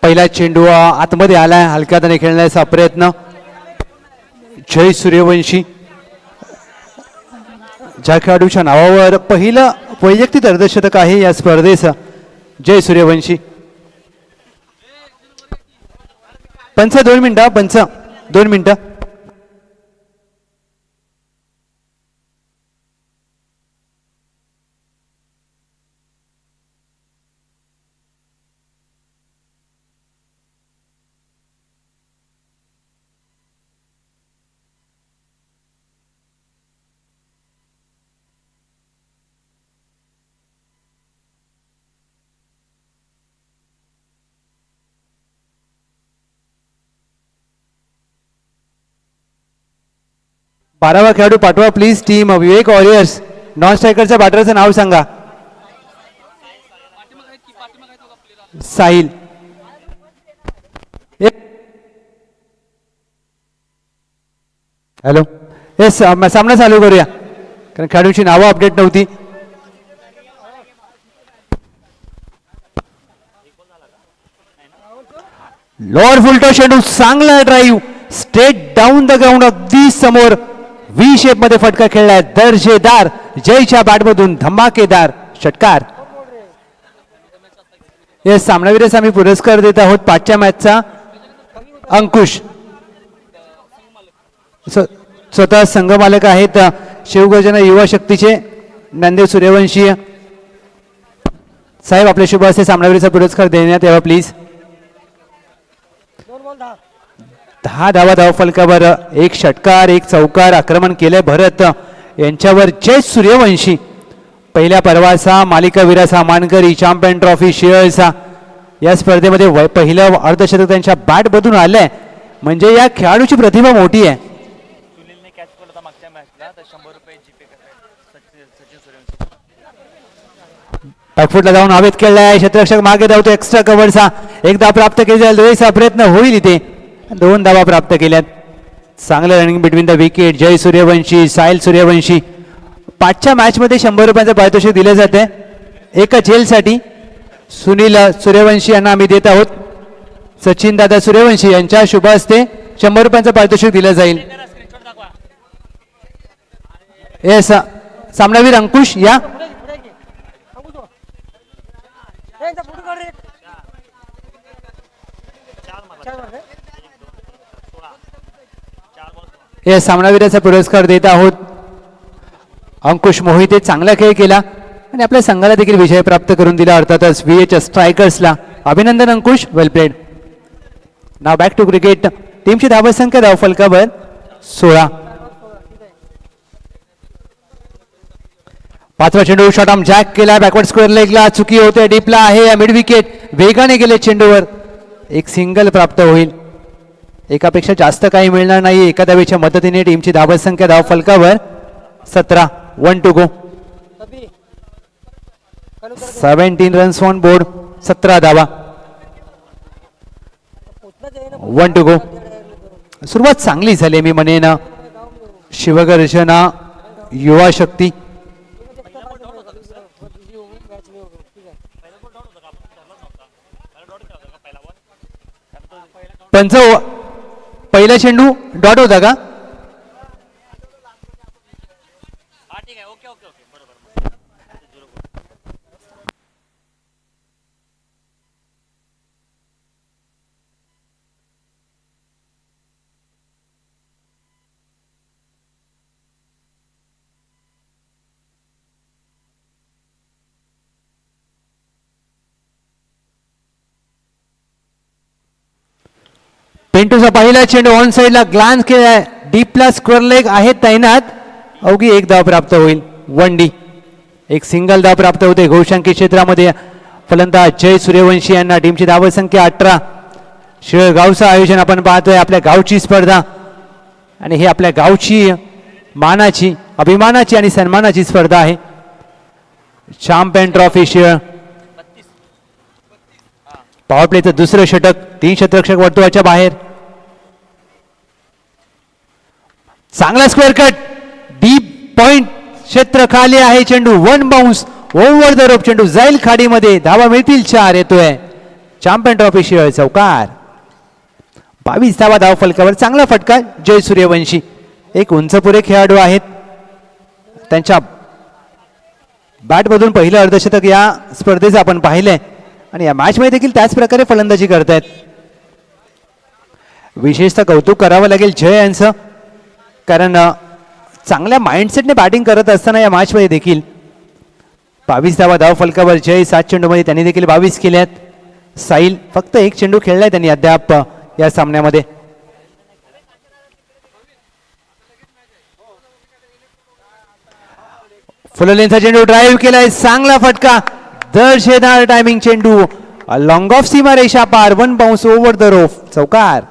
पहिला चेंडू आतमध्ये आलाय, हलक्या हाताने खेळण्याचा प्रयत्न. जय सूर्यवंशी ज्या खेळाडूच्या नावावर पहिलं वैयक्तिक अर्धशतक आहे या स्पर्धेचं, जय सूर्यवंशी. पंच 2 मिनिटं, पंच 2 मिनिटं. बारावा खेळाडू पाठवा please. Team Vivek warriors. Non स्ट्रायकरच्या बॅटरचं नाव सांगा. साहिल. हॅलो, येस, सामना चालू करूया कारण खेळाडूंची नावं अपडेट नव्हती. लोअर फुलटो चेंडू, चांगला drive, straight down the ground, अगदी समोर व्ही शेप मध्ये फटका खेळलाय. दर्जेदार. जयच्या बॅटमधून धमाकेदार षटकार. हे सामनावीरच आम्ही पुरस्कार देत आहोत. पाचच्या मॅचचा अंकुश स्वतः संघमालक आहेत शिवगर्जना युवा शक्तीचे नांदेड सूर्यवंशी साहेब. आपल्या शुभ हस्ते सामनावीरचा पुरस्कार देण्यात यावा प्लीज. 10 धावा धाव फलकावर, एक षटकार, एक चौकार. आक्रमण केले भरत यांच्यावर. जय सूर्यवंशी पहिल्या पर्वाचा मालिकावीराचा मानकरी, चॅम्पियन ट्रॉफी शेअर्सचा या स्पर्धेमध्ये पहिलं अर्धशतक त्यांच्या बॅट मधून आलंय म्हणजे या खेळाडूची प्रतिभा मोठी आहे. सुनीलने कॅच केला होता मागच्या मॅचला, तर 100 रुपये जीपे करताय सचिन सूर्यवंशी. बॅकफुटला जाऊन हवेत खेळलाय. क्षेत्ररक्षक मागे धावतो. एक्स्ट्रा कव्हरचा एकदा प्राप्त केला जाईल. प्रयत्न होईल इथे. 2 धावा प्राप्त केल्यात. चांगलं running between the wicket. Jay Suryavanshi, Sahil Suryavanshi. 5च्या मॅच मध्ये 100 रुपयांचं पारितोषिक दिले जाते एका झेलसाठी. सुनील सूर्यवंशी यांना आम्ही देत आहोत. सचिन दादा सूर्यवंशी यांच्या शुभ हस्ते 100 रुपयांचं पारितोषिक दिलं जाईल. येस, सामनावीर अंकुश या. या सामनावीराचा पुरस्कार देत आहोत अंकुश मोहिते. चांगला खेळ केला आणि आपल्या संघाला देखील विजय प्राप्त करून दिला. अर्थातच VH स्ट्रायकर्सला अभिनंदन अंकुश, वेल प्लेड. नाव बॅक टू क्रिकेट. टीमची धावसंख्या धाव फलकावर 16. 5वा चेंडू शॉट आर्म जॅक केला. बॅकवर्ड स्क्वेअर लेगला चुकी होते. डीपला आहे मिड विकेट. वेगाने गेले चेंडूवर. एक सिंगल प्राप्त होईल. एकापेक्षा जास्त काही मिळणार नाही. एका धावेच्या मदतीने टीमची धावसंख्या धाव फलकावर 17. 1 to go. 17 runs on board. 17 धावा. 1 टू गो. सुरुवात चांगली झाली मी म्हणेन शिवगर्जना युवा शक्ती. पंच पहिला चेंडू डॉट होता का? पिंटूचा पहिला चेंडू ऑन साइडला ग्लान्स केलाय. डीपला स्क्वेअर लेग आहे तैनात. अवघी एक धाव प्राप्त होईल. 1 डी. एक सिंगल धाव प्राप्त होते घोषांकित क्षेत्रामध्ये. फलंदाज जय सूर्यवंशी यांना. टीमची धावसंख्या 18. शिळगावचं आयोजन आपण पाहतोय. आपल्या गावची स्पर्धा आणि हे आपल्या गावची मानाची, अभिमानाची आणि सन्मानाची स्पर्धा आहे. चॅम्पियन ट्रॉफी शिळ. पॉवर प्लेचं दुसरं षटक. 3 क्षेत्ररक्षक वर्तुळाच्या बाहेर. चांगला स्क्वेअर कट. डीप पॉइंट क्षेत्र खाली आहे. चेंडू 1 बाउन्स ओव्हर द रोप. चेंडू जाईल खाडीमध्ये. धावा मिळतील 4. येतोय चॅम्पियन ट्रॉफी शिवाय चौकार. 22 धावा धाव फलकावर. चांगला फटका जय सूर्यवंशी. एक उंचपुरे खेळाडू आहेत. त्यांच्या बॅटमधून पहिलं अर्धशतक या स्पर्धेचं आपण पाहिलंय आणि या मॅचमध्ये देखील त्याच प्रकारे फलंदाजी करतायत. विशेषतः कौतुक करावं लागेल जय यांचं, कारण चांगल्या माइंडसेटने बॅटिंग करत असताना या मॅचमध्ये देखील 22 धावा धाव फलकावर. जय 7 चेंडूमध्ये त्यांनी देखील 22 केले आहेत. साहिल फक्त 1 चेंडू खेळलाय त्यांनी अद्याप या सामन्यामध्ये. फुललेनचा चेंडू ड्राईव्ह केलाय. चांगला फटका. दर्शेदार टायमिंग चेंडू. लॉंग ऑफ सीमा रेषा पार. 1 बाउन्स ओव्हर द रोफ. चौकार.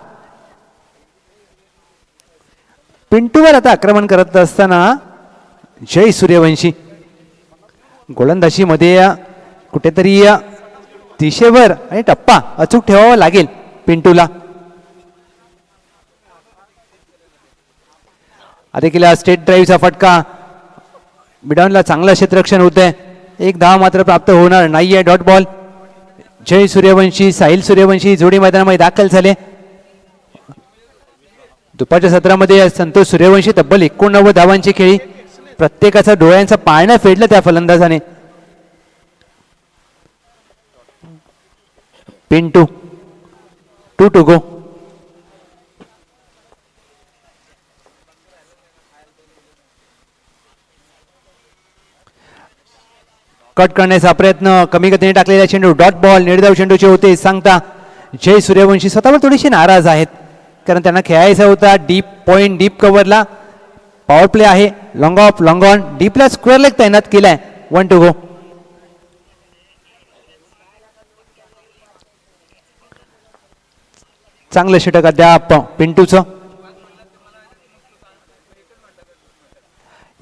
पिंटूवर आता आक्रमण करत असताना जय सूर्यवंशी गोलंदाजीमध्ये कुठेतरी दिशेवर आणि टप्पा अचूक ठेवावा लागेल पिंटूला. देखील स्टेट ड्राईव्हचा फटका. मिडॉनला चांगलं क्षेत्ररक्षण होतंय. 1 धाव मात्र प्राप्त होणार नाहीये. Dot ball. जय सूर्यवंशी साहिल सूर्यवंशी जोडी मैदानामध्ये दाखल झाले. दुपारच्या सत्रामध्ये संतोष सूर्यवंशी तब्बल 89 धावांची खेळी. प्रत्येकाचा डोळ्यांचा पाळणा फेडलं त्या फलंदाजाने. Pintu 2 to go. कट करण्याचा प्रयत्न. कमी गतीने टाकलेला चेंडू. Dot ball. निर्धाव चेंडूचे होते सांगता जय सूर्यवंशी स्वतःवर थोडीशी नाराज आहेत, कारण त्यांना खेळायचा होता डीप पॉइंट. डीप कव्हरला पॉवर प्ले आहे. Long off long on. डीपला स्क्वेअर लेग तैनात केलाय. 1 to go. चांगलं षटक अद्याप पिंटूचं.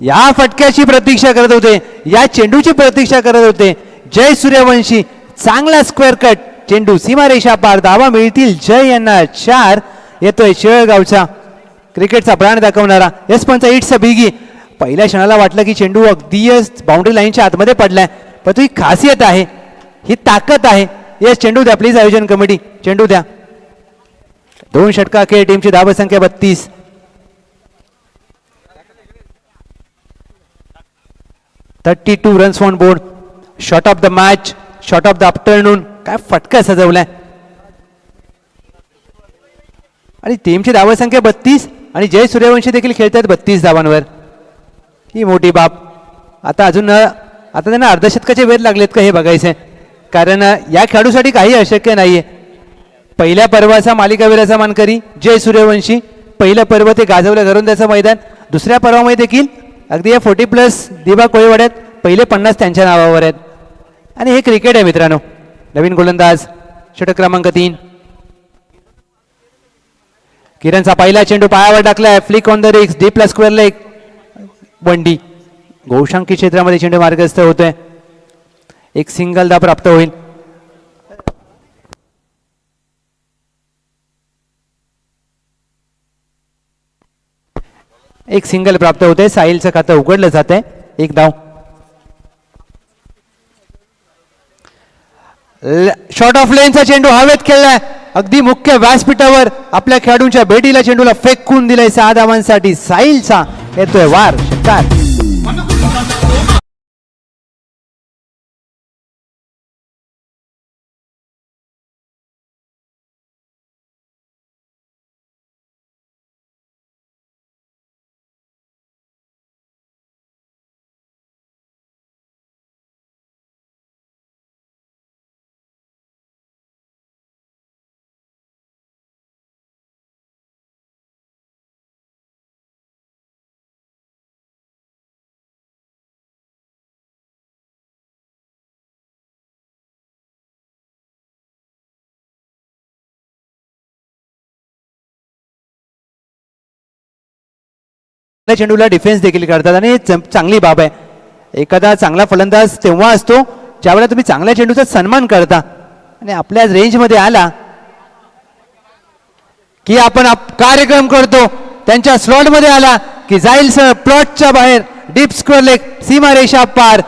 या फटक्याची प्रतीक्षा करत होते, या चेंडूची प्रतीक्षा करत होते जय सूर्यवंशी. चांगला स्क्वेअर कट चेंडू. सीमारेषा पार. धावा मिळतील जय यांना. 4 येतोय शेळगावचा क्रिकेटचा प्राण दाखवणारा यशपंच. It's a बिगी. पहिल्या क्षणाला वाटलं की चेंडू अगदी बाउंड्री लाईनच्या आतमध्ये पडलाय, पण ही खासियत आहे, ही ताकद आहे. यस चेंडू द्या प्लीज आयोजन कमिटी. चेंडू द्या. 2 षटका खेळ. टीमची धावसंख्या 32. $32 runs on board. Shot of the match. Shot of the afternoon. काय फटका सजवलाय. आणि टीमची धावसंख्या 32 आणि जय सूर्यवंशी देखील खेळतात 32 धावांवर. ही मोठी बाब. आता त्यांना अर्धशतकाचे वेध लागलेत का हे बघायचंय, कारण या खेळाडूसाठी काही अशक्य नाहीये. पहिल्या पर्वाचा मालिकावीराचा मानकरी जय सूर्यवंशी. पहिलं पर्व ते गाजवलं घरोंद्याचं मैदान. दुसऱ्या पर्वामध्ये देखील अगदी या 40+ दिबा कोळीवाड्यात पहिले 50 त्यांच्या नावावर आहेत. आणि हे क्रिकेट आहे मित्रांनो. नवीन गोलंदाज षटक क्रमांक 3. किरणचा पहिला चेंडू पायावर टाकलाय. फ्लिक ऑन द रिक्स. डीपला स्क्वेअर लेग. 1 D. घोषांकी क्षेत्रामध्ये चेंडू मार्गस्थ होतोय. एक सिंगल दा प्राप्त होईल. एक सिंगल प्राप्त होते. साहिलचं खातं उघडलं जात आहे. 1 धाव. शॉर्ट ऑफ लेनचा चेंडू हवेत खेळलाय. अगदी मुख्य व्यासपीठावर आपल्या खेळाडूंच्या भेटीला चेंडूला फेकून दिलाय. 6 धावांसाठी साहिलचा येतोय वार. षटकार. चेंडूला डिफेन्स देखील करतात आणि चांगली बाब आहे. एखादा चांगला फलंदाज तेव्हा असतो ज्यावेळेला तुम्ही चांगल्या चेंडूचा सन्मान करता, आणि आपल्या रेंजमध्ये आला की आपण कार्यक्रम करतो. त्यांच्या स्लॉटमध्ये आला की जाईल सर प्लॉटच्या बाहेर. Deep square leg. सीमारेषा पार.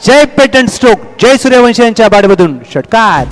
जय पेटंट स्ट्रोक. जय सूर्यवंशी यांच्या बॅटमधून षटकार.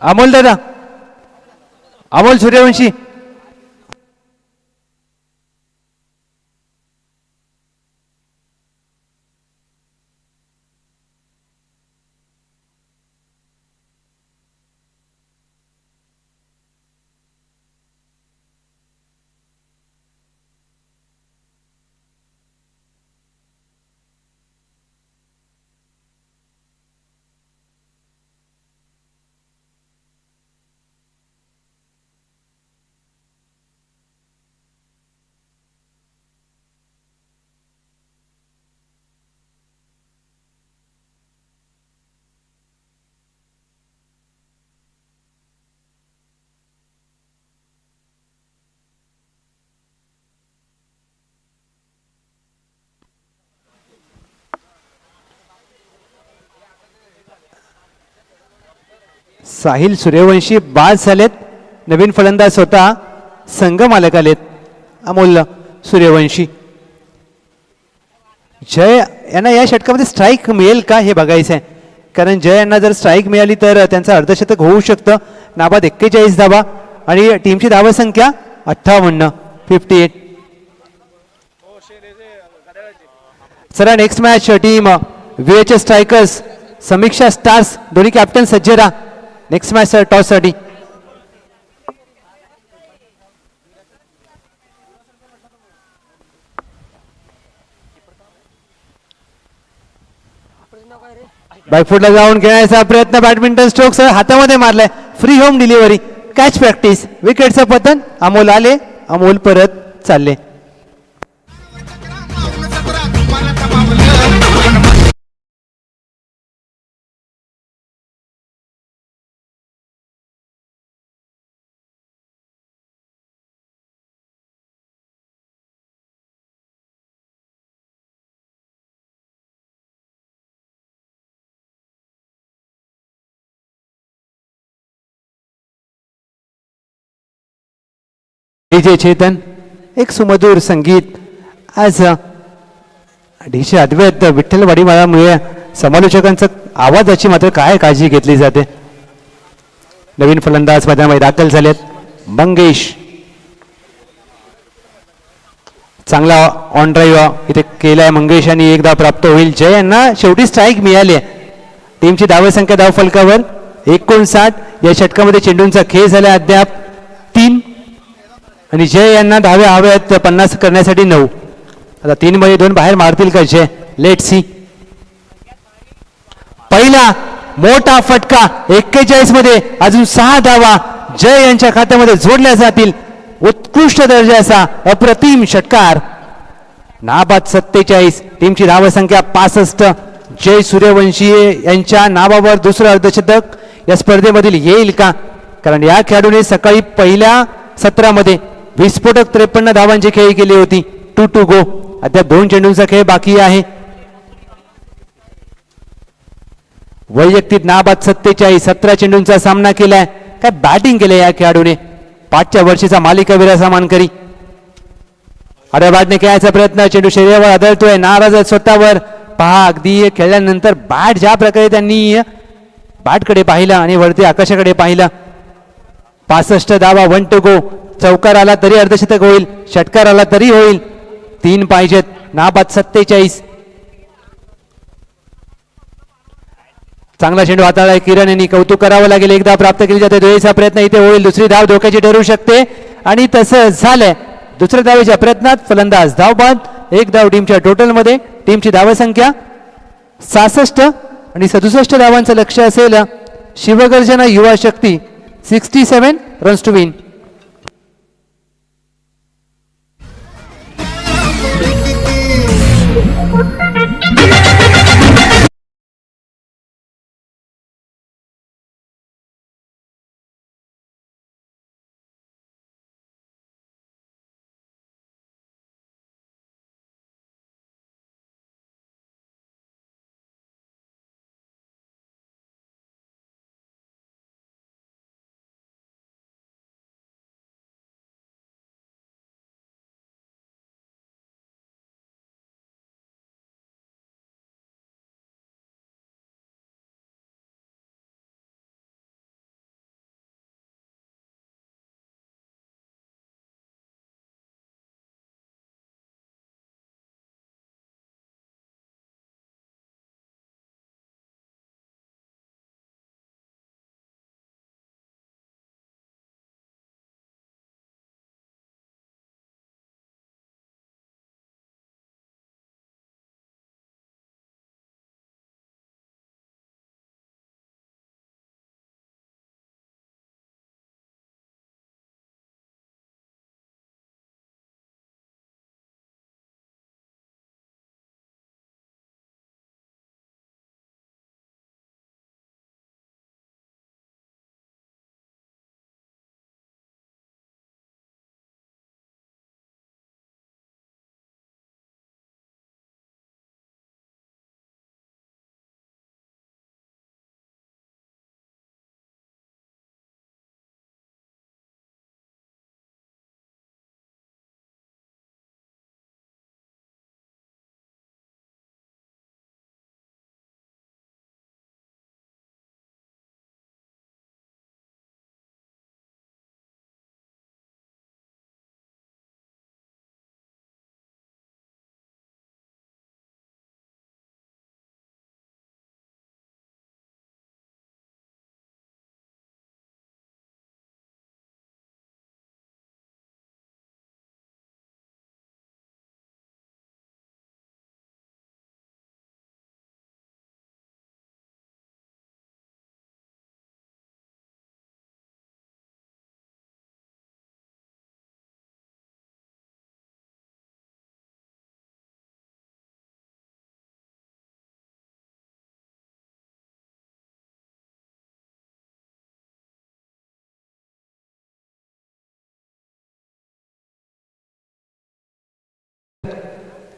अमोल दादा अमोल सूर्यवंशी साहिल सूर्यवंशी बाद झालेत. नवीन फलंदाज स्वतः संघ मालक आलेत. अमोल सूर्यवंशी. जय यांना या षटकामध्ये स्ट्राईक मिळेल का हे बघायचं आहे, कारण जय यांना जर स्ट्राईक मिळाली तर त्यांचं अर्धशतक होऊ शकतं. नाबाद 41 धावा आणि टीमची धावा संख्या 58 58. चला next match team VHS strikers Samiksha stars दोन्ही कॅप्टन सज्ज राहा. नेक्स्ट मॅच टॉस साठी. बायफूटला जाऊन खेळायचा प्रयत्न. बॅडमिंटन स्ट्रोक सह हातामध्ये मारलाय. Free home delivery. Catch practice. विकेटचं पतन. अमोल आले. अमोल परत चालले. डीजे चेतन एक सुमधुर संगीत. आज डीजे अद्वैत विठ्ठलवाडी मुळे समालोचकांचं आवाजाची मात्र काय काळजी घेतली जाते. नवीन फलंदाज मैदानामध्ये दाखल झालेत. मंगेश चांगला ऑन ड्राईव्ह इथे केलाय मंगेश आणि एकदा प्राप्त होईल. जय यांना शेवटी स्ट्राईक मिळाली आहे. टीमची धाव संख्या धाव फलकावर 59. या षटकामध्ये चेंडूंचा खेळ झाला अद्याप 3 आणि जय यांना धाव्या हव्यात 50 करण्यासाठी 9. आता 3 मध्ये 2 बाहेर मारतील का जय. Let see. पहिला मोठा फटका 41 मध्ये अजून 6 धावा जय यांच्या खात्यामध्ये जोडल्या जातील. उत्कृष्ट दर्जाचा अप्रतिम षटकार. नाबाद 47. टीमची धाव संख्या 65. जय सूर्यवंशी यांच्या नावावर दुसरं अर्धशतक या स्पर्धेमधील येईल का, कारण या खेळाडूने सकाळी पहिल्या सत्रामध्ये विस्फोटक 53 धावांची खेळी केली होती. 2 to go. अद्याप 2 चेंडूंचा खेळ बाकी आहे. वैयक्तिक नाबाद 47. 17 चेंडूंचा सामना केलाय. काय बॅटिंग केलंय या खेळाडूने. 5च्या वर्षीचा मालिकावीराचा मानकरी. अरे बॅटने खेळायचा प्रयत्न. चेंडू शरीरावर आदळतोय. नाराज स्वतःवर. पहा अगदी खेळल्यानंतर बॅट ज्या प्रकारे त्यांनी बॅटकडे पाहिलं आणि वरती आकाशाकडे पाहिलं. 65 धावा. 1 to go. चौकार आला तरी अर्धशतक होईल. षटकार आला तरी होईल. 3 पाहिजेत. नाबाद 47. चांगला चेंडू हाताळलाय किरण यांनी. कौतुक करावं लागेल. एकदा प्राप्त केली जाते. दुहेरीचा प्रयत्न इथे होईल. दुसरी धाव धोक्याची ठरू शकते आणि तसं झालंय. दुसऱ्या धावेच्या प्रयत्नात फलंदाज धावबाद. 1 धाव टीमच्या टोटल मध्ये. टीमची धाव संख्या 66 आणि 67 धावांचं लक्ष असेल. शिवगर्जना युवा शक्ती 67 रन्स टू विन.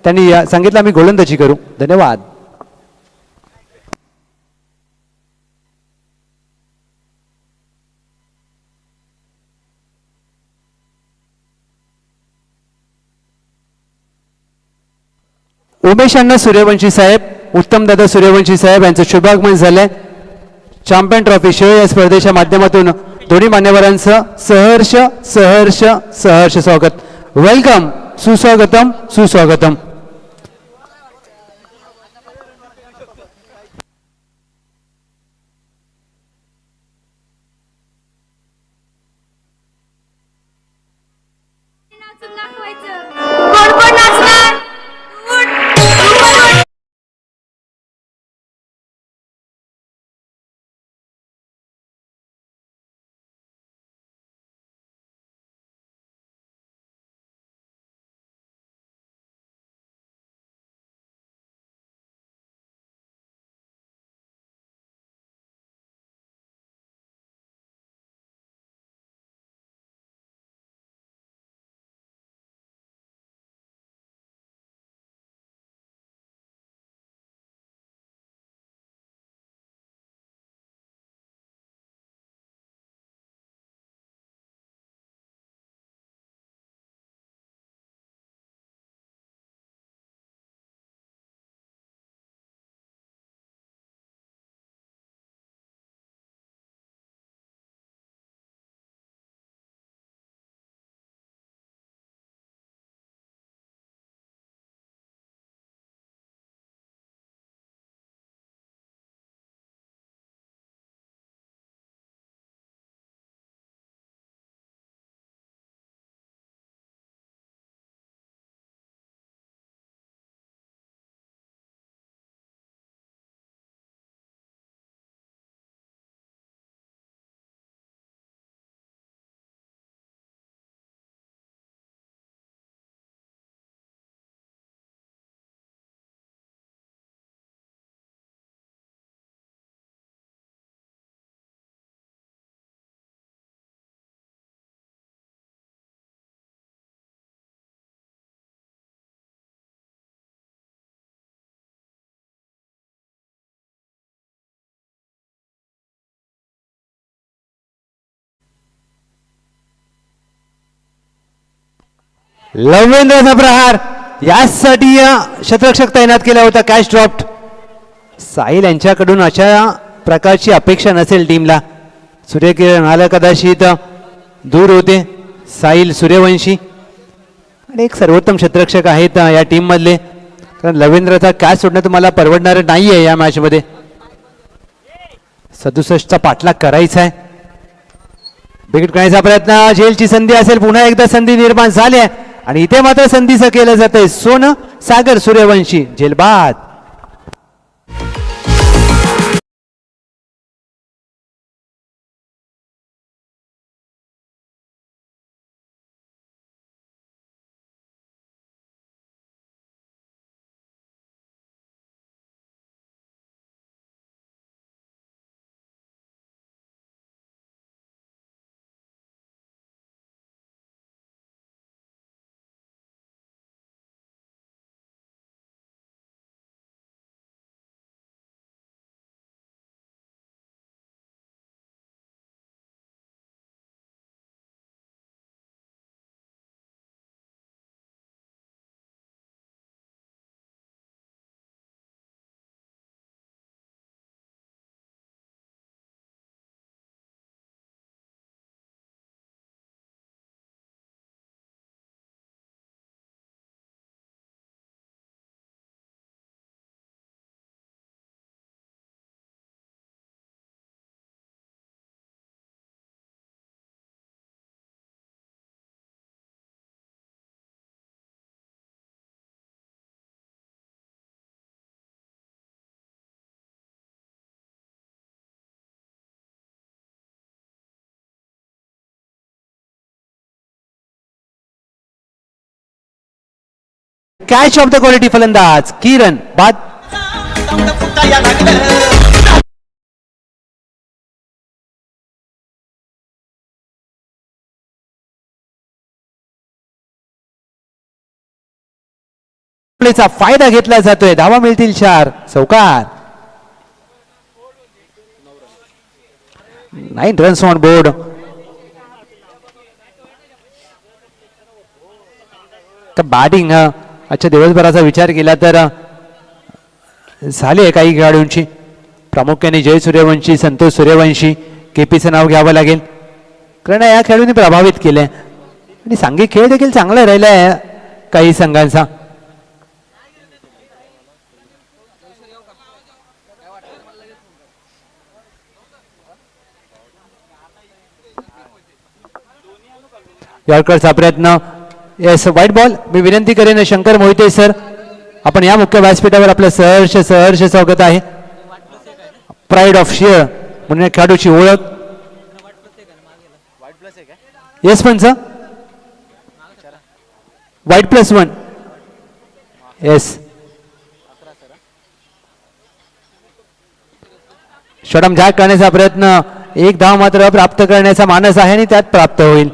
त्यांनी सांगितलं आम्ही गोलंदाजी करू. धन्यवाद. उमेश अण्णा सूर्यवंशी साहेब, उत्तम दादा सूर्यवंशी साहेब यांचं शुभागमन झालंय. चॅम्पियन ट्रॉफी शिवाय या स्पर्धेच्या माध्यमातून दोन्ही मान्यवरांचं सहर्ष सहर्ष सहर्ष स्वागत. वेलकम, सुस्वागतम सुस्वागतम. कोण कोण नाचणार? लवेंद्रचा प्रहार यासाठी शतरक्षक तैनात केला होता. Catch dropped. साहिल यांच्याकडून अशा प्रकारची अपेक्षा नसेल टीमला. सूर्यकिरण आला कदाचित दूर होते. साहिल सूर्यवंशी आणि एक सर्वोत्तम शतरक्षक आहेत या टीम मधले. कारण लवेंद्रचा कॅच सोडणं तुम्हाला परवडणार नाहीये या मॅच मध्ये. 67चा पाठलाग करायचा आहे. विकेट करण्याचा प्रयत्न, झेलची संधी असेल. पुन्हा एकदा संधी निर्माण झाली आहे आणि इथे मात्र संधीचं केलं जात आहे. सोनं सागर सूर्यवंशी झेलबाद. कॅच ऑफ द क्वालिटी फलंदाज किरण बाद. प्लेचा फायदा घेतला जातोय. धावा मिळतील 4. चौकार. 9 रन्स ऑन बोर्ड. तर बॅटिंग आजच्या दिवसभराचा विचार केला तर झाले काही खेळाडूंची, प्रामुख्याने जय सूर्यवंशी, संतोष सूर्यवंशी, केपीचं नाव घ्यावं लागेल, कारण या खेळाडूंनी प्रभावित केलंय आणि सांघिक खेळ देखील चांगला राहिलाय काही संघांचा. यॉर्करचा प्रयत्न. Yes, white ball. मी विनंती करेन शंकर मोहिते सर, आपण या मुख्य व्यासपीठावर आपलं सहर्ष सहर्ष स्वागत आहे. प्राईड ऑफ शेअर म्हणून या खेळाडूची ओळख. येस पंच, व्हाईट +1. येस, षटम झॅक करण्याचा प्रयत्न. 1 धाव मात्र प्राप्त करण्याचा मानस आहे आणि त्यात प्राप्त होईल.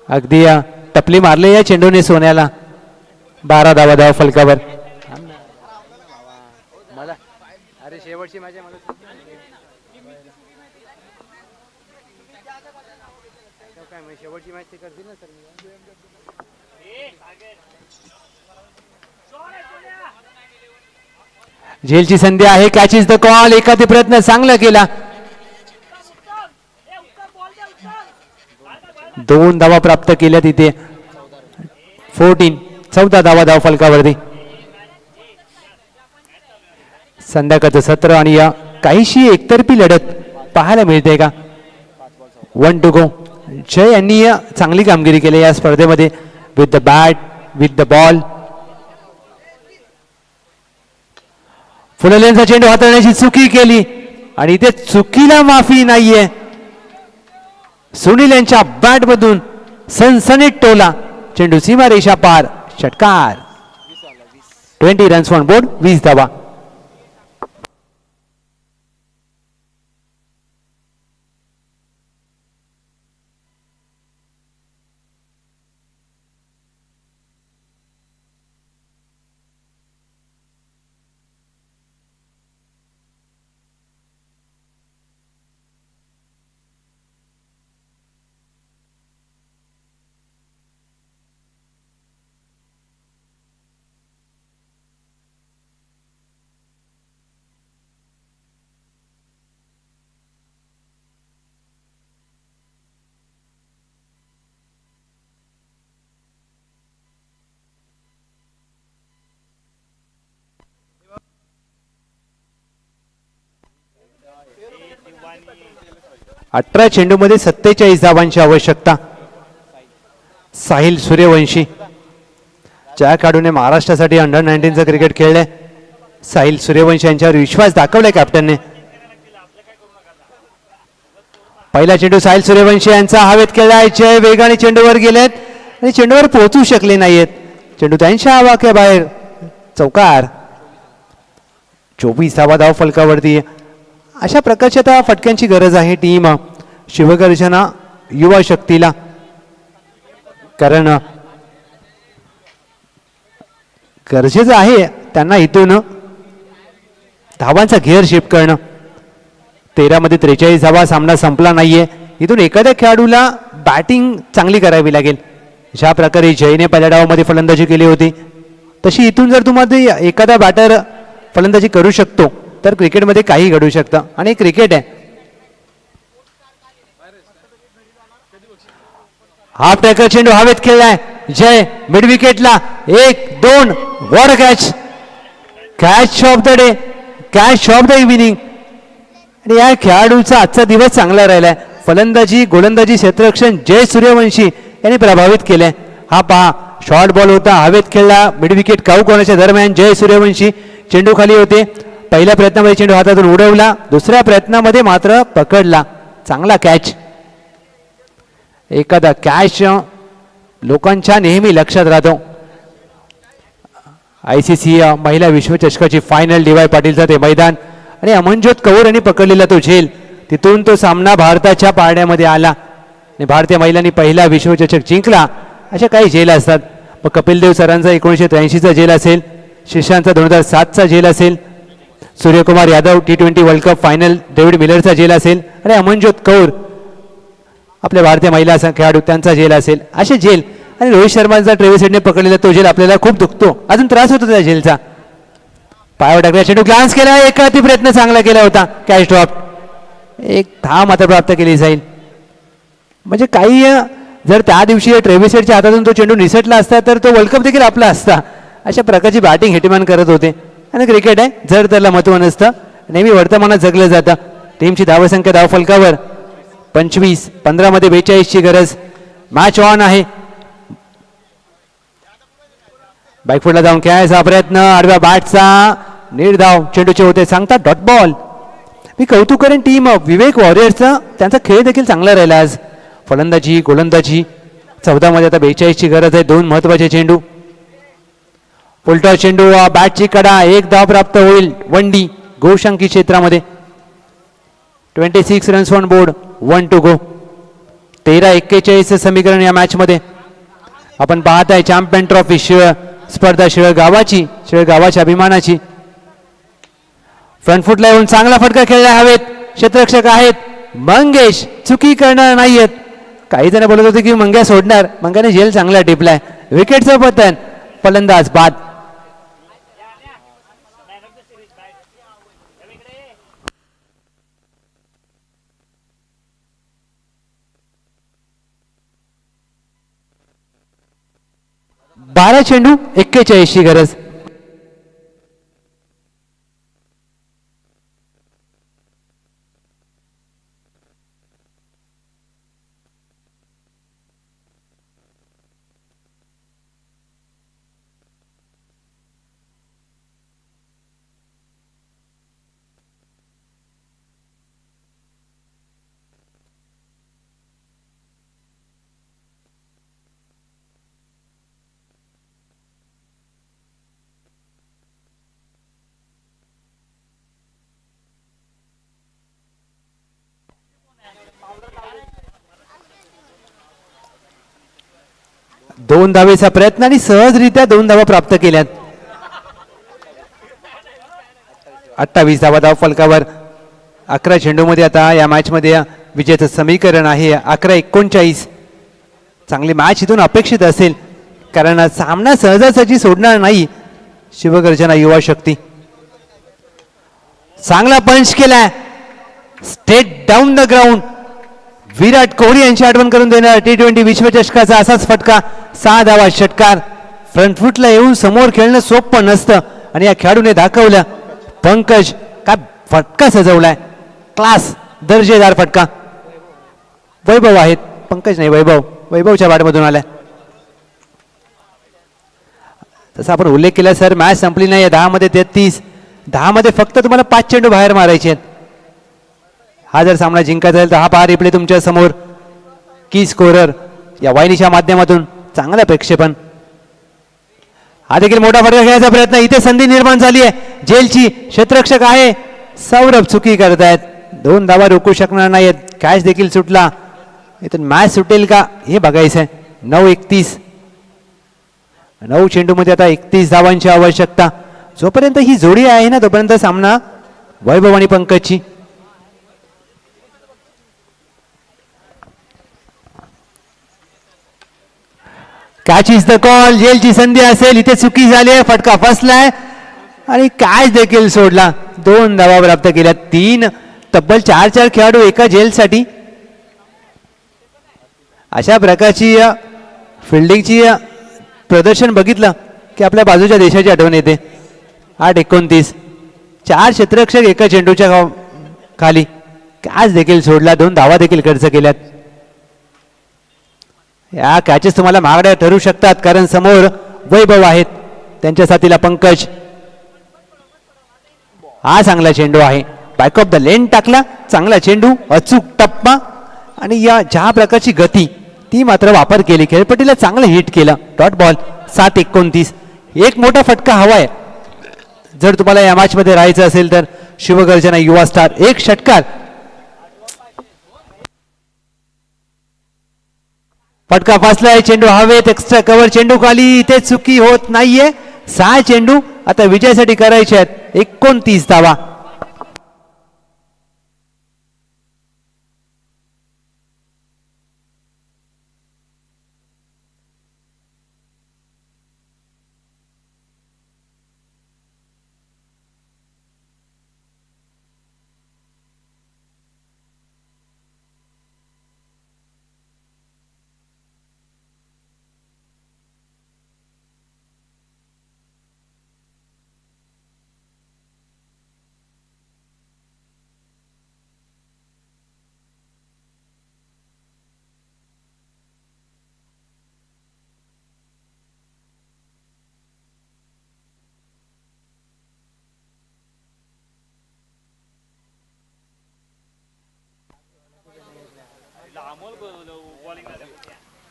अगदी टपली मारली या चेंडूने सोन्याला. 12 धावा धाव फलकावर. अरे शेवटची माझ्या शेवटची मॅच ते करतील ना सर. झेलची संधी आहे. Catch is the call. एखादी प्रयत्न चांगला केला. 2 धावा प्राप्त केल्या तिथे. 14 धावा धाव फलकावरती. संध्याकाळचं सत्र आणि या काहीशी एकतर्फी लढत पाहायला मिळते का. 1 to go. जय यांनी चांगली कामगिरी केली या स्पर्धेमध्ये. With the bat, with the ball. फुललेंचा चेंडू हाताळण्याची चुकी केली आणि इथे चुकीला माफी नाहीये. सुनील यांच्या बॅट मधून सनसनीत टोला. चेंडू सीमा रेषा पार. षटकार. 20 रन्स ऑन बोर्ड. 20 धावा. अठरा चेंडूमध्ये 47 धावांची आवश्यकता. साहिल सूर्यवंशी ज्या खेळाडूने महाराष्ट्रासाठी अंडर-19चं क्रिकेट खेळलंय, साहिल सूर्यवंशी यांच्यावर विश्वास दाखवलाय कॅप्टनने. पहिला चेंडू साहिल सूर्यवंशी यांचा हवेत खेळलाय. जय वेगाने चेंडूवर गेलेत आणि चेंडूवर पोहोचू शकले नाहीयेत. चेंडू त्यांच्या आवाक्याबाहेर. चौकार. 24 धावा धाव फलकावरती. अशा प्रकारच्या त्या फटक्यांची गरज आहे टीम शिवगर्जना युवा शक्तीला, कारण गरजेचं आहे त्यांना इथून धावांचा घेर शिफ्ट करणं. 13 मध्ये 43 धावा. सामना संपला नाहीये. इथून एखाद्या खेळाडूला बॅटिंग चांगली करावी लागेल. ज्या प्रकारे जयने पहिल्या डावामध्ये फलंदाजी केली होती तशी इथून जर तुम्हाला एखादा बॅटर फलंदाजी करू शकतो तर क्रिकेटमध्ये काही घडू शकतं आणि क्रिकेट आहे. हाफ टॅकर चेंडू हवेत खेळलाय. जय मिड विकेटला. 1-2. What a catch. Catch of the day. Catch of the evening. आणि या खेळाडूचा आजचा दिवस चांगला राहिलाय. फलंदाजी गोलंदाजी क्षेत्ररक्षण जय सूर्यवंशी यांनी प्रभावित केलंय. हा पहा, शॉर्ट बॉल होता, हवेत खेळला. मिड विकेट काऊ कोणाच्या दरम्यान जय सूर्यवंशी चेंडू खाली होते. पहिल्या प्रयत्नामध्ये चेंडू हातातून उडवला. दुसऱ्या प्रयत्नामध्ये मात्र पकडला. चांगला कॅच. एखादा कॅच लोकांच्या नेहमी लक्षात राहतो. ICC महिला विश्वचषकाची फायनल डी वाय पाटीलचं ते मैदान आणि अमनजोत कौर यांनी पकडलेला तो झेल. तिथून तो सामना भारताच्या पारड्यामध्ये आला आणि भारतीय महिलांनी पहिला विश्वचषक जिंकला. अशा काही झेल असतात. मग कपिल देव सरांचा 1983चा झेल असेल, शिशांचा 2007चा झेल असेल, Suryakumar Yadav T20 world cup final David मिलरचा झेल असेल, आणि अमनज्योत कौर आपल्या भारतीय महिला खेळाडू त्यांचा झेल असेल. असे झेल. आणि रोहित शर्माचा ट्रेव्हिस हेडने पकडलेला तो झेल आपल्याला खूप दुखतो, अजून त्रास होतो त्या झेलचा. पायावर टाकला चेंडू, ग्लान्स केला, एका अति प्रयत्न चांगला केला होता, कॅच ड्रॉप. एक धाव मात्र प्राप्त केली जाईल. म्हणजे काही जर त्या दिवशी ट्रेव्हिस हेडच्या हातातून तो चेंडू निसटला असता तर तो वर्ल्ड कप देखील आपला असता. अशा प्रकारची बॅटिंग हेटिमॅन करत होते. आणि क्रिकेट आहे, जर त्याला महत्व नसतं, नेहमी वर्तमानात जगलं जातं. टीमची धावसंख्या धावफलकावर 25, 15 मध्ये 42ची गरज. मॅच ऑन आहे. बॅकफुटला जाऊन खेळायचा प्रयत्न, आडव्या बॅटचा निर्धाव, चेंडूचे होते सांगतात डॉट बॉल. मी कौतुक करेन टीम विवेक वॉरियर्सचा, त्यांचा खेळ देखील चांगला राहिला आज. फलंदाजी गोलंदाजी 14 मध्ये आता 42ची गरज आहे. 2 महत्वाचे चेंडू. उलटा चेंडू, बॅटची कडा, एक धाव प्राप्त होईल. वंडी गोशांकी क्षेत्रामध्ये. 26 runs on board, 1 to go. 13-41 समीकरण या मॅच मध्ये. आपण पाहत आहे चॅम्पियन ट्रॉफी स्पर्धा शिळगावाची, शिळगावाच्या अभिमानाची. फ्रंट फुटला येऊन चांगला फटका खेळला हवेत. क्षेत्ररक्षक आहेत मंगेश, चुकी करणार नाहीयेत. काही जण बोलत होते की मंग्या सोडणार, मंग्याने झेल चांगला टिपलाय. विकेटचं पतन, फलंदाज बाद. बारा चेंडू 41ची गरज. दोन धावेचा प्रयत्न आणि सहजरित्या 2 धावा प्राप्त केल्यात. 28 धावा धाव फलकावर. 11 चेंडूमध्ये आता या मॅच मध्ये विजयाचं समीकरण आहे 11-39. चांगली मॅच इथून अपेक्षित असेल, कारण सामना सहजासहजी सोडणार नाही शिवगर्जना युवा शक्ती. चांगला पंच केलाय, straight down the ground. Virat Kohli यांची आठवण करून देणार T20 विश्वचषकाचा असाच फटका. 6 धावा षटकार. फ्रंट फुटला येऊन समोर खेळणं सोपं नसतं, आणि या खेळाडूने दाखवलं. पंकज काय फटका सजवलाय, क्लास, दर्जेदार फटका. वैभव आहेत, पंकज नाही वैभव, वैभवच्या बॅटमधून आलाय. तसा आपण उल्लेख केला सर, मॅच संपली नाही. 10 मध्ये 33, 10 मध्ये फक्त तुम्हाला 5 चेंडू बाहेर मारायचे आहेत. हा जर सामना जिंकायचा असेल तर हा पहा रिप्ले तुमच्या समोर. की स्कोरर या वाहिनीच्या माध्यमातून चांगलं प्रक्षेपण. हा देखील मोठा फटका खेळायचा प्रयत्न. इथे संधी निर्माण झाली आहे जेलची. क्षेत्ररक्षक आहे सौरभ, चुकी करतायत. 2 धावा रोखू शकणार नाहीत. कॅच देखील सुटला. इथून मॅच सुटेल का हे बघायचं आहे. 9-31. 9 चेंडूमध्ये आता 31 धावांची आवश्यकता. जोपर्यंत ही जोडी आहे ना तोपर्यंत सामना वैभव आणि पंकजची. Catch is the call. जेलची संधी असेल, इथे चुकी झाली आहे, फटका फसलाय आणि कॅच देखील सोडला. 2 धावा प्राप्त केल्या. 3 तब्बल 4 खेळाडू एका जेलसाठी. अशा प्रकारची फिल्डिंगची प्रदर्शन बघितलं की आपल्या बाजूच्या देशाची आठवण येते. 8-29. 4 क्षेत्ररक्षक एका चेंडूच्या खाली. कॅच देखील सोडला. 2 धावा देखील खर्च केल्यात. या कॅचेस तुम्हाला महागड्या ठरू शकतात, कारण समोर वैभव आहेत, त्यांच्या साथीला पंकज. हा चांगला चेंडू आहे. बॅक ऑफ द लेन टाकला. चांगला चेंडू, अचूक टप्पा, आणि या ज्या प्रकारची गती ती मात्र वापर केली. खेळपट्टीला चांगलं हिट केलं. Dot ball. 7-29. एक मोठा फटका हवाय जर तुम्हाला या मॅच मध्ये राहायचं असेल तर. शिवगर्जना युवा स्टार. एक षटकार. फटका फासलाय, चेंडू हवेत, एक्स्ट्रा कव्हर चेंडू खाली, इथे चुकी होत नाहीये. 6 चेंडू आता विजयासाठी करायचे आहेत. 29 धावा.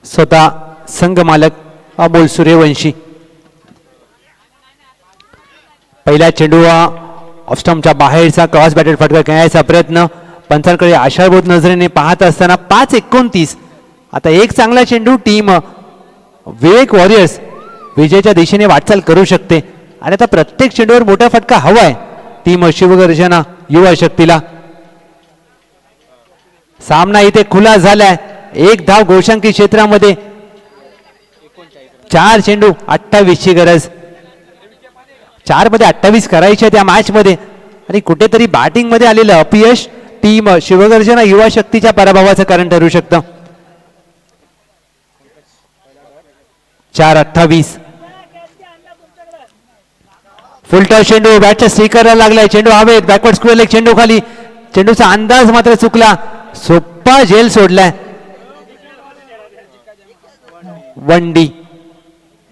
स्वतः संघ मालक अमोल सूर्यवंशी. पहिला चेंडू ऑफस्टम्पच्या बाहेरचा क्रॉस बॅटेड फटका खेळायचा प्रयत्न, पंचांकडे आशाभूत नजरेने पाहत असताना 5-29. आता एक चांगला चेंडू टीम विवेक वॉरियर्स विजयाच्या दिशेने वाटचाल करू शकते. आणि आता प्रत्येक चेंडूवर मोठा फटका हवाय टीम शिवगर्जना युवा शक्तीला. सामना इथे खुला झालाय. एक धाव गोशांकी क्षेत्रामध्ये. 4 चेंडू 28 ची गरज. 4 मध्ये 28 करायचे त्या मॅच मध्ये. आणि कुठेतरी बॅटिंग मध्ये आलेलं अपयश टीम शिवगर्जना युवा शक्तीच्या पराभवाचं कारण ठरू शकतं. 4-28. फुलटॉस चेंडू बॅटच्या स्टिकरला लागलाय. चेंडू हवेत, बॅकवर्ड स्क्वेअर लेग चेंडू खाली. चेंडूचा अंदाज मात्र चुकला. सोप्पा झेल सोडलाय. 1 डी.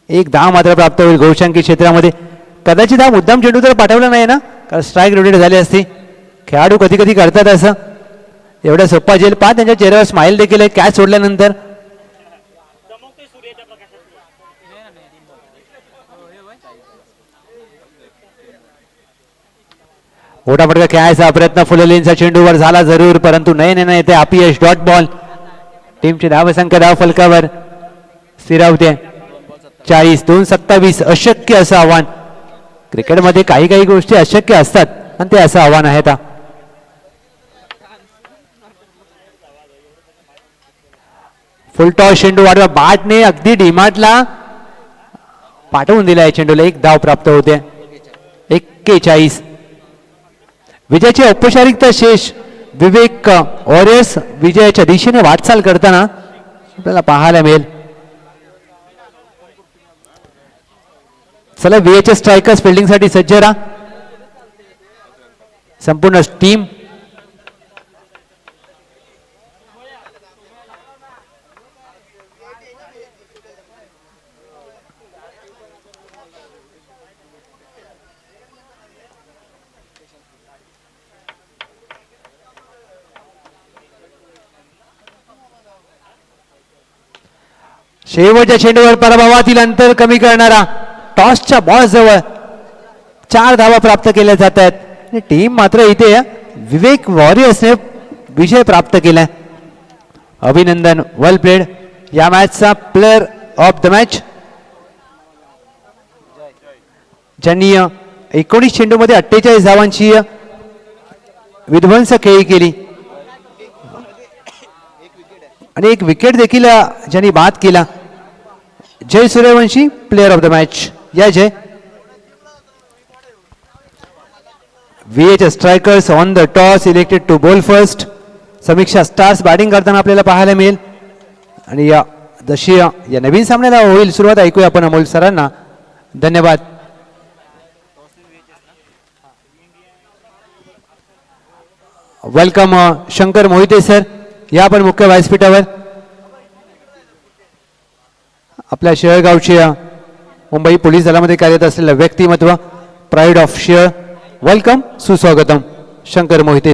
एक धाव मात्र प्राप्त होईल गोशांकी क्षेत्रामध्ये. कदाचित हा मुद्दाम चेंडू तर पाठवला नाही ना, कारण स्ट्राईक रोटेट झाली असती. खेळाडू कधी कधी करतात असं. एवढा सोप्पा झेल पहा, त्यांच्या चेहऱ्यावर स्माइल देखील आहे कॅच सोडल्यानंतर. मोठा फटका खेळायचा प्रयत्न फुललेंचा चेंडूवर झाला जरूर, परंतु नाही येते अपयश. Dot ball. टीमची धावसंख्या धाव फलकावर स्थिरावते. 40-2-27. अशक्य असं आव्हान. क्रिकेटमध्ये काही गोष्टी अशक्य असतात आणि ते असं आव्हान आहे. फुलटॉस चेंडू वाढवा, बॅटने अगदी डिमार्टला पाठवून दिलाय चेंडूला. एक धाव प्राप्त होते. 41. विजयाची औपचारिकता शेष. विवेक वॉरियर्स विजयाच्या दिशेने वाटचाल करताना आपल्याला पाहायला मिळेल. चला VHS स्ट्रायकर्स फिल्डिंग साठी सज्ज राहा. संपूर्ण टीम. शेवटच्या चेंडूवर पराभवातील अंतर कमी करणारा टॉसच्या बॉल जवळ 4 धावा प्राप्त केल्या जात आहेत. आणि टीम मात्र इथे विवेक वॉरियर्सने विजय प्राप्त केलाय. अभिनंदन, वेल प्लेड. या मॅचचा प्लेअर ऑफ द मॅच ज्यांनी 19 चेंडूमध्ये 48 धावांची विध्वंस खेळी केली आणि एक विकेट देखील ज्यांनी बाद केला. Jay Suryavanshi, player of the match. या Jay. VHS strikers on the toss elected to bowl first. Samiksha stars batting करताना आपल्याला पाहायला मिळेल. आणि या जशी या नवीन सामन्याला होईल सुरुवात ऐकूया आपण अमोल सरांना. धन्यवाद. Welcome Shankar Mohite sir. या आपण मुख्य व्यासपीठावर. आपल्या शेळगावची मुंबई पोलीस दलामध्ये कार्यरत असलेलं व्यक्तिमत्व, प्राईड ऑफ शेअर. वेलकम, सुस्वागतम शंकर मोहिते.